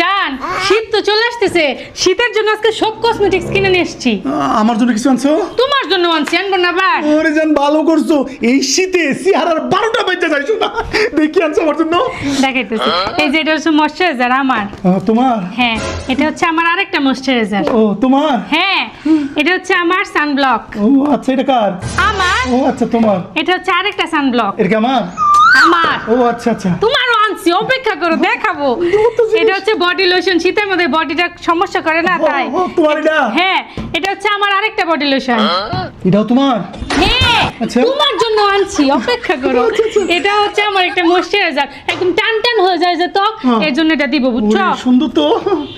জান, শীত তো চলে আসতেছে, শীতের জন্য আজকে সব কসমেটিক্স কিনে নিয়ে এসেছি। আমার জন্য কিছু আনছো? তোমার জন্য আনছি, আনবো না আবার? ওরে জান ভালো করছো, এই শীতে সিহারার 12টা বেজে যাইছো না। দেখি আনছো আমার জন্য? দেখাইতেছি, এই যে এটা হচ্ছে ময়শ্চারাইজার আমার। তোমার? হ্যাঁ, এটা হচ্ছে আমার আরেকটা ময়শ্চারাইজার। ও তোমার? হ্যাঁ, এটা হচ্ছে আমার সানব্লক। ও আচ্ছা, এটা কার? আমার। ও আচ্ছা, তোমার? এটা হচ্ছে আরেকটা সানব্লক। এটা কি আমার? আমার। ও আচ্ছা আচ্ছা। তোমারও আনছি, অপেক্ষা করো দেখাবো। এটা হচ্ছে বডি লোশন, শীতের মধ্যে বডিটা সমস্যা করে না তাই। ও, তোমার এটা? হ্যাঁ, এটা হচ্ছে আমার আরেকটা বডি লোশন। এটাও তোমার? হ্যাঁ, আচ্ছা। তোমার জন্য আনছি, অপেক্ষা করো। এটা হচ্ছে আমার একটা ময়শ্চারাইজার, একদম টান টান হয়ে যায় যে ত্বক, এর জন্য এটা দিব, বুঝছো? ওরে, সুন্দর তো।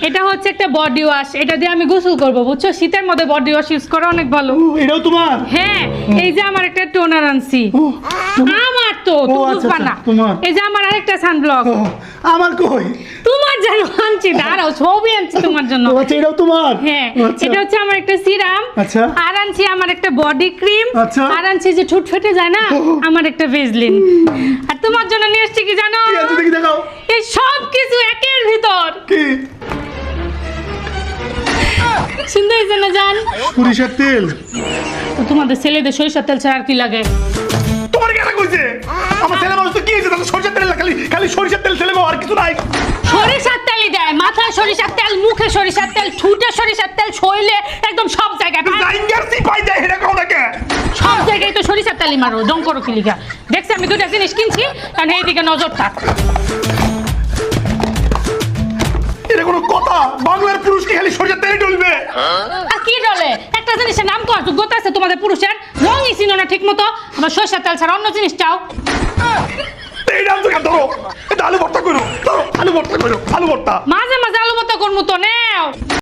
এটা হচ্ছে একটা বডি ওয়াশ, এটা দিয়ে আমি গোসল করব, বুঝছো? শীতের মধ্যে বডি ওয়াশ ইউজ করা অনেক ভালো। ও, এটাও তোমার? হ্যাঁ, এই যে আমার একটা টোনার আনছি। ও, আমার তো ও, তুমি আচ্ছা, বুঝবা না। আচ্ছা, তোমার? এই যে আমার আরেকটা সানব্লক। ও, আমার কই? তোমার জন্য আনছি, দাঁড়াও, ছবি আনছি তোমার জন্য। ও আচ্ছা, এটাও তোমার? হ্যাঁ, ও, আচ্ছা। এটা হচ্ছে আমার একটা সিরাম। আচ্ছা। আর আনছি আমার একটা বডি ক্রিম। আচ্ছা। আর আনছি যে ঠোঁট ফেটে যায় না, আমার একটা ভেজলিন। আর তোমার জন্য নিয়ে এসেছি কি জানো? কি আছে দেখি, দেখাও। এই সব কিছু একের ভিতর। কি? সুন্দর হয়েছে না জান? সরিষার তেল? তো তোমাদের ছেলেদের সরিষার তেল ছাড়া আর কি লাগে? তোমার কেন কইছে? আমার ছেলে মানুষ তো কি হয়েছে? তাহলে সরিষার তেল না, খালি খালি সরিষার তেল ছেলে আর কিছু নাই? সরিষার তেলই দেয়, মাথায় সরিষার তেল, মুখে সরিষার তেল, ঠুটে সরিষার তেল, শরীরে একদম সব জায়গায় জাইঙ্গার সিপাই দেয়, এটা কোন নাকি? সব জায়গায় তো সরিষার তেলই মারো, জং করো কি লিগা? দেখছি আমি দুটা জিনিস কিনছি, কারণ এইদিকে নজর থাক। এটা কোনো কথা? বাংলার পুরুষ কি খালি সরিষার তেলে ডলবে? আর কি ডলে? একটা জিনিসের নাম কর, যোগ্যতা আছে তোমাদের পুরুষের? রঙই চিনো না ঠিক মতো, আবার সরিষার তেল ছাড়া অন্য জিনিস চাও। এই নাম তো কেন? ধরো, এটা আলু ভর্তা করো, ধরো আলু ভর্তা করো, আলু ভর্তা। মাঝে মাঝে আলু ভর্তা করবো তো নেও।